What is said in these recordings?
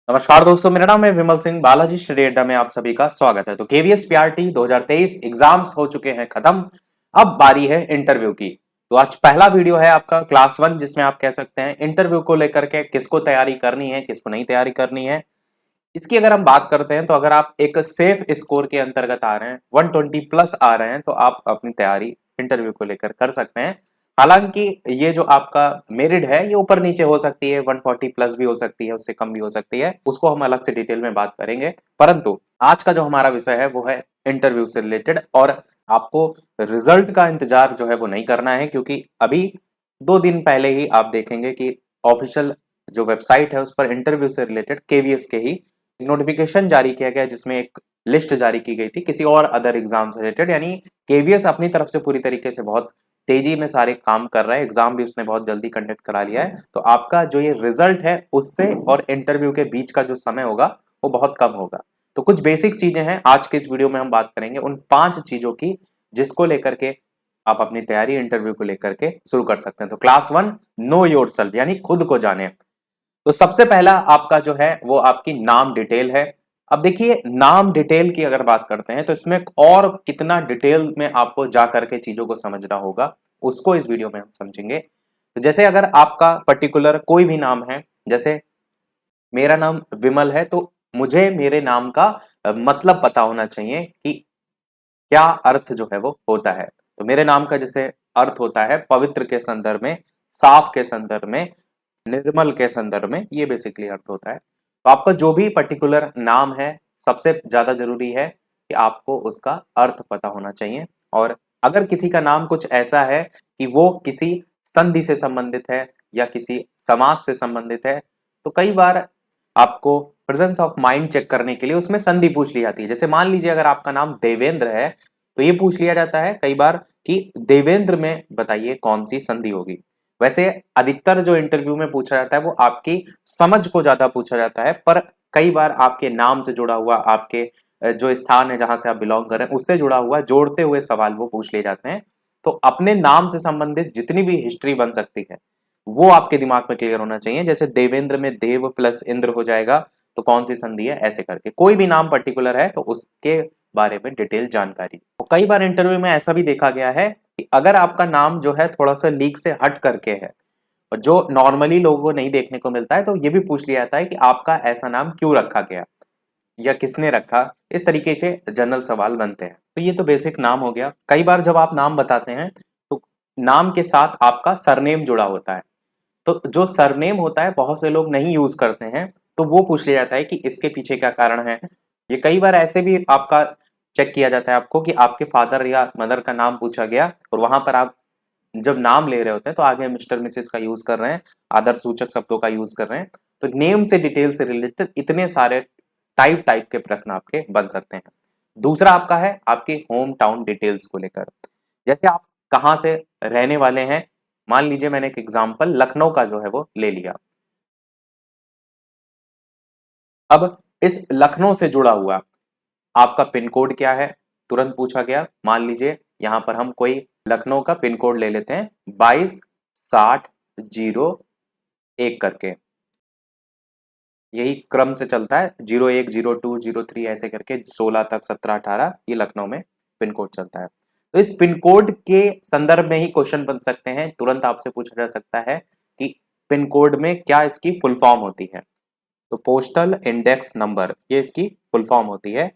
नमस्कार दोस्तों, मेरा नाम है विमल सिंह। बालाजी स्टडी अड्डा में आप सभी का स्वागत है। तो केवीएस पीआरटी 2023 एग्जाम्स हो चुके हैं खत्म। अब बारी है इंटरव्यू की। तो आज पहला वीडियो है आपका क्लास 1, जिसमें आप कह सकते हैं इंटरव्यू को लेकर के किसको तैयारी करनी है, किसको नहीं तैयारी करनी है। इसकी अगर हम बात करते हैं तो अगर आप एक सेफ स्कोर के अंतर्गत आ रहे हैं, 120 प्लस आ रहे हैं, तो आप अपनी तैयारी इंटरव्यू को लेकर कर सकते हैं। हालांकि ये जो आपका मेरिट है ये ऊपर नीचे हो सकती है, 140 प्लस भी हो सकती है, उससे कम भी हो सकती है, उसको हम अलग से डिटेल में बात करेंगे। परंतु आज का जो हमारा विषय है वो है इंटरव्यू से रिलेटेड। और आपको रिजल्ट का इंतजार जो है वो नहीं करना है, क्योंकि अभी 2 दिन पहले ही आप देखेंगे कि ऑफिशियल जो वेबसाइट है उस पर इंटरव्यू से रिलेटेड केवीएस के ही नोटिफिकेशन जारी किया गया, जिसमें एक लिस्ट जारी की गई थी किसी और अदर एग्जाम से रिलेटेड। यानी केवीएस अपनी तरफ से पूरी तरीके से बहुत तेजी में सारे काम कर रहा है। एग्जाम भी उसने बहुत जल्दी कंडक्ट करा लिया है। तो आपका जो ये रिजल्ट है उससे और इंटरव्यू के बीच का जो समय होगा वो बहुत कम होगा। तो कुछ बेसिक चीजें हैं आज के इस वीडियो में हम बात करेंगे उन 5 चीजों की जिसको लेकर के आप अपनी तैयारी इंटरव्यू को लेकर के शुरू कर सकते हैं। तो क्लास 1, नो योरसेल्फ, यानी खुद को जाने। तो सबसे पहला आपका जो है वो आपकी नाम डिटेल है। अब देखिए, नाम डिटेल की अगर बात करते हैं तो इसमें और कितना डिटेल में आपको जा करके चीजों को समझना होगा, उसको इस वीडियो में हम समझेंगे। तो जैसे अगर आपका पर्टिकुलर कोई भी नाम है, जैसे मेरा नाम विमल है, तो मुझे मेरे नाम का मतलब पता होना चाहिए कि क्या अर्थ जो है वो होता है। तो मेरे नाम का जैसे अर्थ होता है पवित्र के संदर्भ में, साफ के संदर्भ में, निर्मल के संदर्भ में, ये बेसिकली अर्थ होता है। तो आपका जो भी पर्टिकुलर नाम है, सबसे ज्यादा जरूरी है कि आपको उसका अर्थ पता होना चाहिए। और अगर किसी का नाम कुछ ऐसा है कि वो किसी संधि से संबंधित है या किसी समास से संबंधित है, तो कई बार आपको प्रेजेंस ऑफ माइंड चेक करने के लिए उसमें संधि पूछ ली जाती है। जैसे मान लीजिए अगर आपका नाम देवेंद्र है तो ये पूछ लिया जाता है कई बार कि देवेंद्र में बताइए कौन सी संधि होगी। वैसे अधिकतर जो इंटरव्यू में पूछा जाता है वो आपकी समझ को ज्यादा पूछा जाता है, पर कई बार आपके नाम से जुड़ा हुआ, आपके जो स्थान है जहां से आप बिलोंग कर रहे हैं उससे जुड़ा हुआ जोड़ते हुए सवाल वो पूछ लिए जाते हैं। तो अपने नाम से संबंधित जितनी भी हिस्ट्री बन सकती है वो आपके दिमाग में क्लियर होना चाहिए। जैसे देवेंद्र में देव प्लस इंद्र हो जाएगा, तो कौन सी संधि है, ऐसे करके कोई भी नाम पर्टिकुलर है तो उसके बारे में डिटेल जानकारी। तो कई बार इंटरव्यू में ऐसा भी देखा गया है कि अगर आपका नाम जो है थोड़ा सा लीक से हट करके है और जो नॉर्मली लोगों को नहीं देखने को मिलता है, तो ये भी पूछ लिया जाता है कि आपका ऐसा नाम क्यों रखा गया या किसने रखा। इस तरीके के जनरल सवाल बनते हैं। तो ये तो बेसिक नाम हो गया। कई बार जब आप नाम बताते हैं तो नाम के साथ आपका सरनेम जुड़ा होता है। तो जो सरनेम होता है बहुत से लोग नहीं यूज करते हैं, तो वो पूछ लिया जाता है कि इसके पीछे क्या कारण है। ये कई बार ऐसे भी आपका चेक किया जाता है आपको कि आपके फादर या मदर का नाम पूछा गया और वहां पर आप जब नाम ले रहे होते हैं तो आगे मिस्टर मिसेस का यूज कर रहे हैं, आदर सूचक शब्दों का यूज कर रहे हैं। तो नेम से डिटेल से रिलेटेड इतने सारे टाइप टाइप के प्रश्न आपके बन सकते हैं। दूसरा आपका है आपके होम टाउन डिटेल्स को लेकर। जैसे आप कहाँ से रहने वाले हैं, मान लीजिए मैंने एक एग्जांपल लखनऊ का जो है वो ले लिया। अब इस लखनऊ से जुड़ा हुआ आपका पिन कोड क्या है, तुरंत पूछा गया। मान लीजिए यहां पर हम कोई लखनऊ का पिन कोड ले लेते हैं 226001 करके। यही क्रम से चलता है, 01, 02, 03 ऐसे करके 16 तक, 17, 18 ये लखनऊ में पिन कोड चलता है। तो इस पिन कोड के संदर्भ में ही क्वेश्चन बन सकते हैं। तुरंत आपसे पूछा जा सकता है कि पिन कोड में क्या इसकी फुल फॉर्म होती है। तो पोस्टल इंडेक्स नंबर, ये इसकी फुल फॉर्म होती है।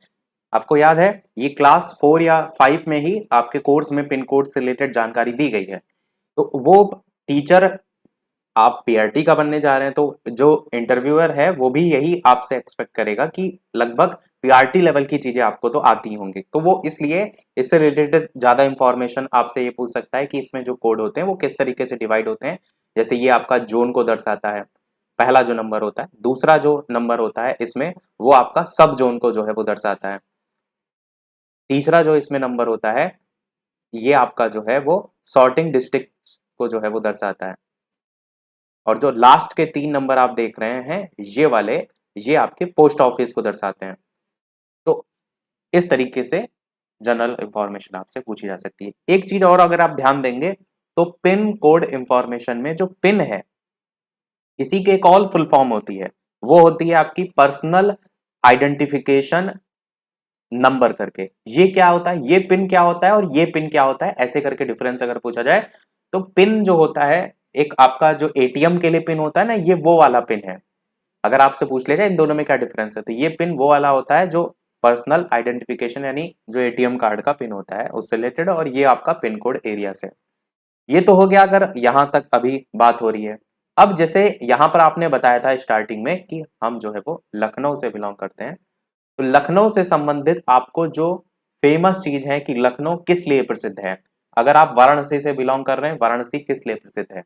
आपको याद है ये क्लास 4 या 5 में ही आपके कोर्स में पिन कोड से रिलेटेड जानकारी दी गई है। तो वो टीचर, आप पीआरटी का बनने जा रहे हैं तो जो इंटरव्यूअर है वो भी यही आपसे एक्सपेक्ट करेगा कि लगभग पीआरटी लेवल की चीजें आपको तो आती होंगी। तो वो इसलिए इससे रिलेटेड ज्यादा इंफॉर्मेशन आपसे ये पूछ सकता है कि इसमें जो कोड होते हैं वो किस तरीके से डिवाइड होते हैं। जैसे ये आपका जोन को दर्शाता है, पहला जो नंबर होता है। दूसरा जो नंबर होता है इसमें वो आपका सब जोन को जो है वो दर्शाता है। तीसरा जो इसमें नंबर होता है ये आपका जो है वो सॉर्टिंग डिस्ट्रिक्ट को जो है वो दर्शाता है। और जो लास्ट के 3 नंबर आप देख रहे हैं ये वाले, ये आपके पोस्ट ऑफिस को दर्शाते हैं। तो इस तरीके से जनरल इंफॉर्मेशन आपसे पूछी जा सकती है। एक चीज और अगर आप ध्यान देंगे तो पिन कोड इंफॉर्मेशन में जो पिन है इसी की एक और फुल फॉर्म होती है। वो होती है आपकी पर्सनल आइडेंटिफिकेशन नंबर करके। ये क्या होता है, ये पिन क्या होता है और ये पिन क्या होता है, ऐसे करके डिफरेंस अगर पूछा जाए तो पिन जो होता है एक आपका जो एटीएम के लिए पिन होता है ना, ये वो वाला पिन है। अगर आपसे पूछ लेगा इन दोनों में क्या डिफरेंस है, तो ये पिन वो वाला होता है जो पर्सनल आइडेंटिफिकेशन यानी जो एटीएम कार्ड का पिन होता है उससे रिलेटेड, और ये आपका पिन कोड एरिया से। ये तो हो गया अगर यहां तक अभी बात हो रही है। अब जैसे यहां पर आपने बताया था स्टार्टिंग में कि हम जो है वो लखनऊ से बिलोंग करते हैं, तो लखनऊ से संबंधित आपको जो फेमस चीज है कि लखनऊ किस लिए प्रसिद्ध है। अगर आप वाराणसी से बिलोंग कर रहे हैं, वाराणसी किस लिए प्रसिद्ध है।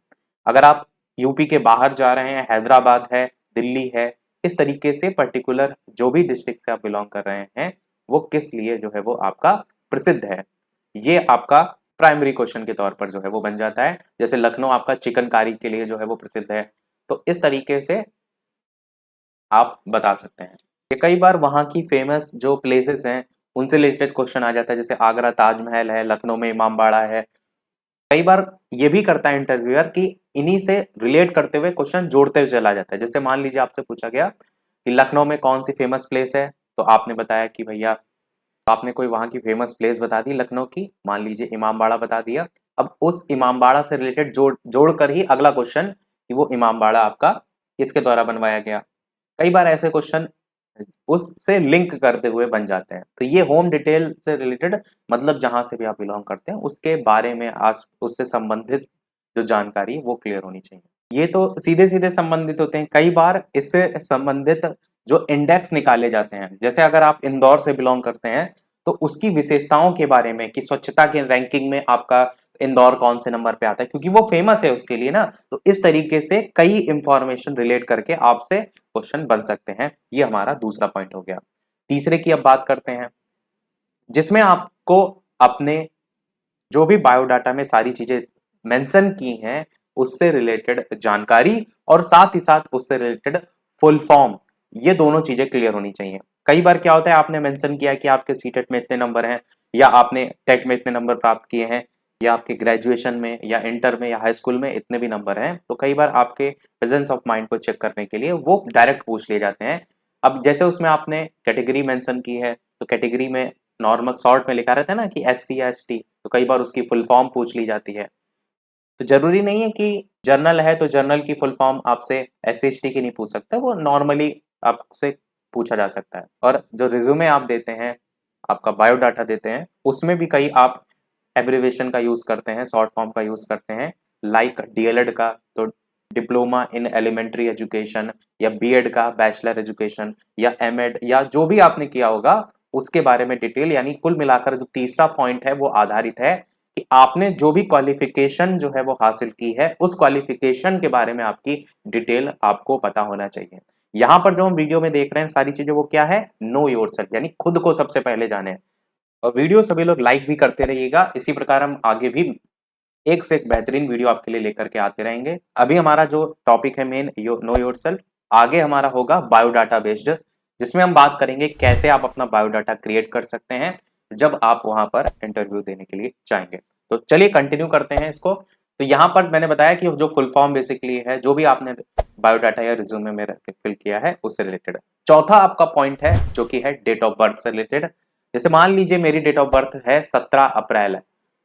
अगर आप यूपी के बाहर जा रहे हैं, हैदराबाद है, दिल्ली है, इस तरीके से पर्टिकुलर जो भी डिस्ट्रिक्ट से आप बिलोंग कर रहे हैं वो किस लिए जो है वो आपका प्रसिद्ध है, ये आपका प्राइमरी क्वेश्चन के तौर पर जो है वो बन जाता है। जैसे लखनऊ आपका चिकनकारी के लिए जो है वो प्रसिद्ध है, तो इस तरीके से आप बता सकते हैं। ये कई बार वहाँ की फेमस जो प्लेसेस हैं उनसे रिलेटेड क्वेश्चन आ जाता है, जैसे आगरा ताजमहल है, लखनऊ में इमामबाड़ा है। कई बार ये भी करता है इंटरव्यूअर कि इन्हीं से रिलेट करते हुए क्वेश्चन जोड़ते हुए चला जाता है। जैसे मान लीजिए आपसे पूछा गया कि लखनऊ में कौन सी फेमस प्लेस है, तो आपने बताया कि भैया, आपने कोई वहां की फेमस प्लेस बता दी लखनऊ की, मान लीजिए इमामबाड़ा बता दिया। अब उस इमामबाड़ा से रिलेटेड जोड़ कर ही अगला क्वेश्चन कि वो इमामबाड़ा आपका किसके द्वारा बनवाया गया। कई बार ऐसे क्वेश्चन उससे लिंक करते हुए बन जाते हैं। तो ये होम डिटेल से रिलेटेड मतलब जहां से भी आप बिलोंग करते हैं उसके बारे में आज उससे संबंधित जो जानकारी है वो क्लियर होनी चाहिए। ये तो सीधे सीधे संबंधित होते हैं। कई बार इससे संबंधित जो इंडेक्स निकाले जाते हैं, जैसे अगर आप इंदौर से बिलोंग करते हैं तो उसकी विशेषताओं के बारे में कि स्वच्छता के रैंकिंग में आपका इंदौर कौन से नंबर पे आता है, क्योंकि वो फेमस है उसके लिए ना। तो इस तरीके से कई इंफॉर्मेशन रिलेट करके आपसे क्वेश्चन बन सकते हैं। ये हमारा दूसरा पॉइंट हो गया। तीसरे की अब बात करते हैं, जिसमें आपको अपने जो भी बायोडाटा में सारी चीजें मेंशन की हैं उससे रिलेटेड जानकारी और साथ ही साथ उससे रिलेटेड फुल फॉर्म, ये दोनों चीजें क्लियर होनी चाहिए। कई बार क्या होता है, आपने मेंशन किया कि आपके सीटेट में इतने नंबर हैं, या आपने टेट में इतने नंबर प्राप्त किए हैं, या आपके ग्रेजुएशन में या इंटर में या हाई स्कूल में इतने भी नंबर हैं, तो कई बार आपके प्रेजेंस ऑफ माइंड को चेक करने के लिए वो डायरेक्ट पूछ लिए जाते हैं। अब जैसे उसमें आपने कैटेगरी मेंशन की है, तो कैटेगरी में नॉर्मल शॉर्ट में लिखा रहता है ना कि SC या ST, तो कई बार उसकी फुल फॉर्म पूछ ली जाती है। तो जरूरी नहीं है कि जर्नल है तो जर्नल की फुल फॉर्म आपसे SC ST की नहीं पूछ सकता, वो नॉर्मली आपसे पूछा जा सकता है। और जो रिज्यूमे आप देते हैं, आपका बायोडाटा देते हैं, उसमें भी कई आप एब्रिवेशन का यूज करते हैं, शॉर्ट फॉर्म का यूज करते हैं, लाइक DLED का तो डिप्लोमा इन एलिमेंट्री एजुकेशन, या BEd का बैचलर एजुकेशन, या MEd, या जो भी आपने किया होगा उसके बारे में डिटेल। यानी कुल मिलाकर जो तीसरा पॉइंट है वो आधारित है कि आपने जो भी क्वालिफिकेशन जो है वो हासिल की है उस क्वालिफिकेशन के बारे में आपकी डिटेल आपको पता होना चाहिए। यहां पर जो हम वीडियो में देख रहे हैं सारी चीजें, वो क्या है, नो योरसेल्फ, यानी खुद को सबसे पहले जाने। और वीडियो सभी लोग लाइक भी करते रहिएगा, इसी प्रकार हम आगे भी एक से एक बेहतरीन वीडियो आपके लिए लेकर के आते रहेंगे। अभी हमारा जो टॉपिक है मेन नो योरसेल्फ, आगे हमारा होगा बायोडाटा बेस्ड, जिसमें हम बात करेंगे कैसे आप अपना बायोडाटा क्रिएट कर सकते हैं जब आप वहां पर इंटरव्यू देने के लिए जाएंगे। तो चलिए कंटिन्यू करते हैं इसको। तो यहाँ पर मैंने बताया कि जो फुल फॉर्म बेसिकली है, जो भी आपने बायोडाटा या रिज्यूमे में फिल किया है उससे रिलेटेड। चौथा आपका पॉइंट है जो कि है डेट ऑफ बर्थ से रिलेटेड। जैसे मान लीजिए मेरी डेट ऑफ बर्थ है 17 अप्रैल,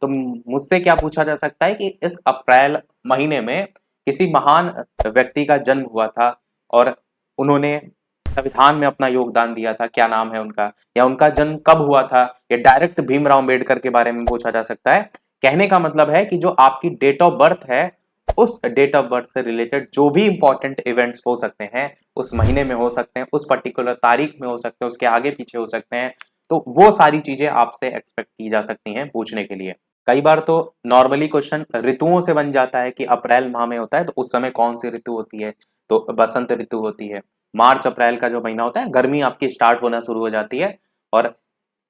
तो मुझसे क्या पूछा जा सकता है कि इस अप्रैल महीने में किसी महान व्यक्ति का जन्म हुआ था और उन्होंने संविधान में अपना योगदान दिया था, क्या नाम है उनका, या उनका जन्म कब हुआ था, या डायरेक्ट भीमराव अम्बेडकर के बारे में पूछा जा सकता है। कहने का मतलब है कि जो आपकी डेट ऑफ बर्थ है उस डेट ऑफ बर्थ से रिलेटेड जो भी इंपॉर्टेंट इवेंट्स हो सकते हैं उस महीने में हो सकते हैं, उस पर्टिकुलर तारीख में हो सकते हैं, उसके आगे पीछे हो सकते हैं, तो वो सारी चीजें आपसे एक्सपेक्ट की जा सकती हैं पूछने के लिए। कई बार तो नॉर्मली क्वेश्चन ऋतुओं से बन जाता है कि अप्रैल माह में होता है तो उस समय कौन सी ऋतु होती है, तो बसंत ऋतु होती है। मार्च अप्रैल का जो महीना होता है गर्मी आपकी स्टार्ट होना शुरू हो जाती है, और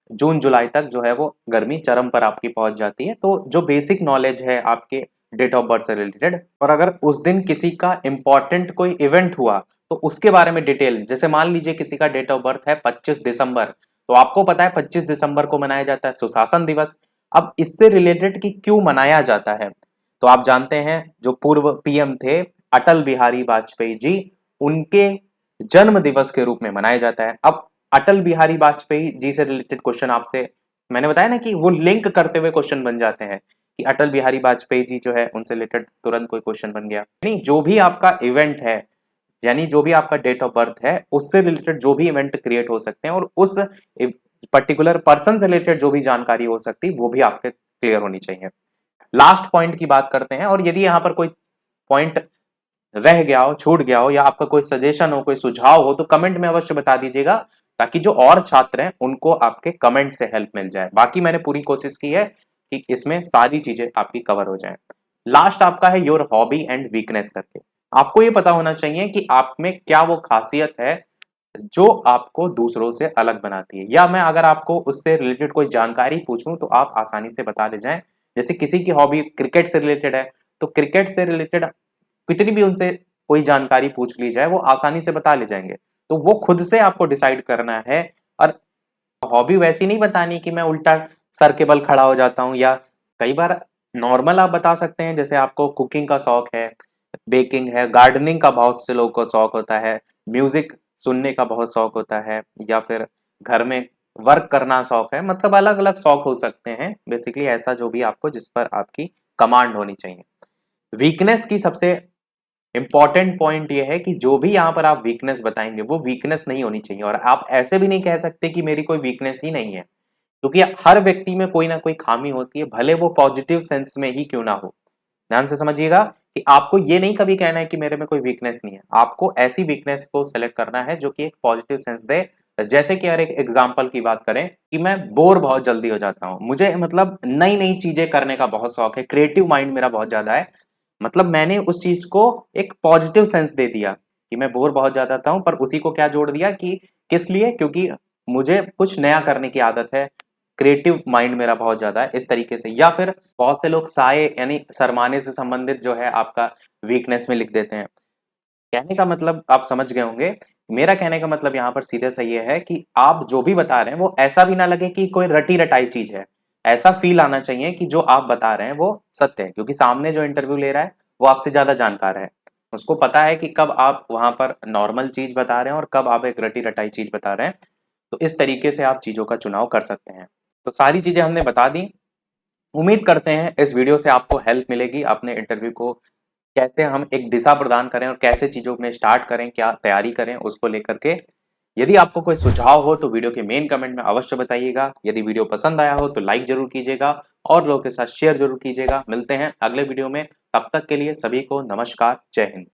जून जुलाई तक जो है वो गर्मी चरम पर आपकी पहुंच जाती है। तो जो बेसिक नॉलेज है आपके डेट ऑफ बर्थ से रिलेटेड, और अगर उस दिन किसी का इंपॉर्टेंट कोई इवेंट हुआ तो उसके बारे में डिटेल, जैसे मान लीजिए किसी का डेट ऑफ बर्थ है 25 दिसंबर, तो आपको पता है 25 दिसंबर को मनाया जाता है सुशासन दिवस। अब इससे रिलेटेड कि क्यों मनाया जाता है, तो आप जानते हैं जो पूर्व PM थे अटल बिहारी वाजपेयी जी, उनके जन्म दिवस के रूप में मनाया जाता है। अब अटल बिहारी वाजपेयी जी से रिलेटेड क्वेश्चन आपसे मैंने बताया ना कि वो लिंक करते हुए क्वेश्चन बन जाते हैं कि अटल बिहारी वाजपेयी जी जो है उनसे रिलेटेड तुरंत कोई क्वेश्चन बन गया। नहीं, जो भी आपका इवेंट है, यानी जो भी आपका डेट ऑफ बर्थ है उससे रिलेटेड जो भी इवेंट क्रिएट हो सकते हैं और उस पर्टिकुलर पर्सन से रिलेटेड जो भी जानकारी हो सकती है वो भी आपके क्लियर होनी चाहिए। लास्ट पॉइंट की बात करते हैं, और यदि यहाँ पर कोई पॉइंट रह गया हो, छूट गया हो, या आपका कोई सजेशन हो, कोई सुझाव हो, तो कमेंट में अवश्य बता दीजिएगा, ताकि जो और छात्र हैं उनको आपके कमेंट से हेल्प मिल जाए। बाकी मैंने पूरी कोशिश की है कि इसमें सारी चीजें आपकी कवर हो जाएं। लास्ट आपका है योर हॉबी एंड वीकनेस करके। आपको ये पता होना चाहिए कि आप में क्या वो खासियत है जो आपको दूसरों से अलग बनाती है, या मैं अगर आपको उससे रिलेटेड कोई जानकारी पूछूं तो आप आसानी से बता ले जाएं। जैसे किसी की हॉबी क्रिकेट से रिलेटेड है, तो क्रिकेट से रिलेटेड कितनी भी उनसे कोई जानकारी पूछ ली जाए वो आसानी से बता ले जाएंगे। तो वो खुद से आपको डिसाइड करना है। और हॉबी वैसी नहीं बतानी कि मैं उल्टा सर के बल खड़ा हो जाता हूँ, या कई बार नॉर्मल आप बता सकते हैं, जैसे आपको कुकिंग का शौक है, बेकिंग है, गार्डनिंग का बहुत से लोगों को शौक होता है, म्यूजिक सुनने का बहुत शौक होता है, या फिर घर में वर्क करना शौक है। मतलब अलग अलग शौक हो सकते हैं, बेसिकली ऐसा जो भी आपको जिस पर आपकी कमांड होनी चाहिए। वीकनेस की सबसे इंपॉर्टेंट पॉइंट ये है कि जो भी यहाँ पर आप वीकनेस बताएंगे वो वीकनेस नहीं होनी चाहिए, और आप ऐसे भी नहीं कह सकते कि मेरी कोई वीकनेस ही नहीं है, क्योंकि हर व्यक्ति में कोई ना कोई खामी होती है, भले वो पॉजिटिव सेंस में ही क्यों ना हो। ध्यान से समझिएगा कि आपको ये नहीं कभी कहना है कि मेरे में कोई वीकनेस नहीं है, आपको ऐसी वीकनेस को सेलेक्ट करना है जो कि एक पॉजिटिव सेंस दे। जैसे कि यार एक एग्जांपल की बात करें कि मैं बोर बहुत जल्दी हो जाता हूं, मुझे मतलब नई नई चीजें करने का बहुत शौक है, क्रिएटिव माइंड मेरा बहुत ज्यादा है। मतलब मैंने उस चीज को एक पॉजिटिव सेंस दे दिया कि मैं बोर बहुत ज्यादा था हूं, पर उसी को क्या जोड़ दिया कि किस लिए, क्योंकि मुझे कुछ नया करने की आदत है, क्रिएटिव माइंड मेरा बहुत ज्यादा है, इस तरीके से। या फिर बहुत से लोग साए यानी शर्माने से संबंधित जो है आपका वीकनेस में लिख देते हैं। कहने का मतलब आप समझ गए होंगे। मेरा कहने का मतलब यहाँ पर सीधे सा ये है कि आप जो भी बता रहे हैं वो ऐसा भी ना लगे कि कोई रटी रटाई चीज है, ऐसा फील आना चाहिए कि जो आप बता रहे हैं वो सत्य है, क्योंकि सामने जो इंटरव्यू ले रहा है वो आपसे ज्यादा जानकार है, उसको पता है कि कब आप वहां पर नॉर्मल चीज बता रहे हैं और कब आप एक रटी रटाई चीज बता रहे हैं। तो इस तरीके से आप चीजों का चुनाव कर सकते हैं। तो सारी चीजें हमने बता दी। उम्मीद करते हैं इस वीडियो से आपको हेल्प मिलेगी अपने इंटरव्यू को कैसे हम एक दिशा प्रदान करें और कैसे चीजों में स्टार्ट करें, क्या तैयारी करें उसको लेकर के। यदि आपको कोई सुझाव हो तो वीडियो के मेन कमेंट में अवश्य बताइएगा। यदि वीडियो पसंद आया हो तो लाइक जरूर कीजिएगा और लोगों के साथ शेयर जरूर कीजिएगा। मिलते हैं अगले वीडियो में, तब तक के लिए सभी को नमस्कार, जय हिंद।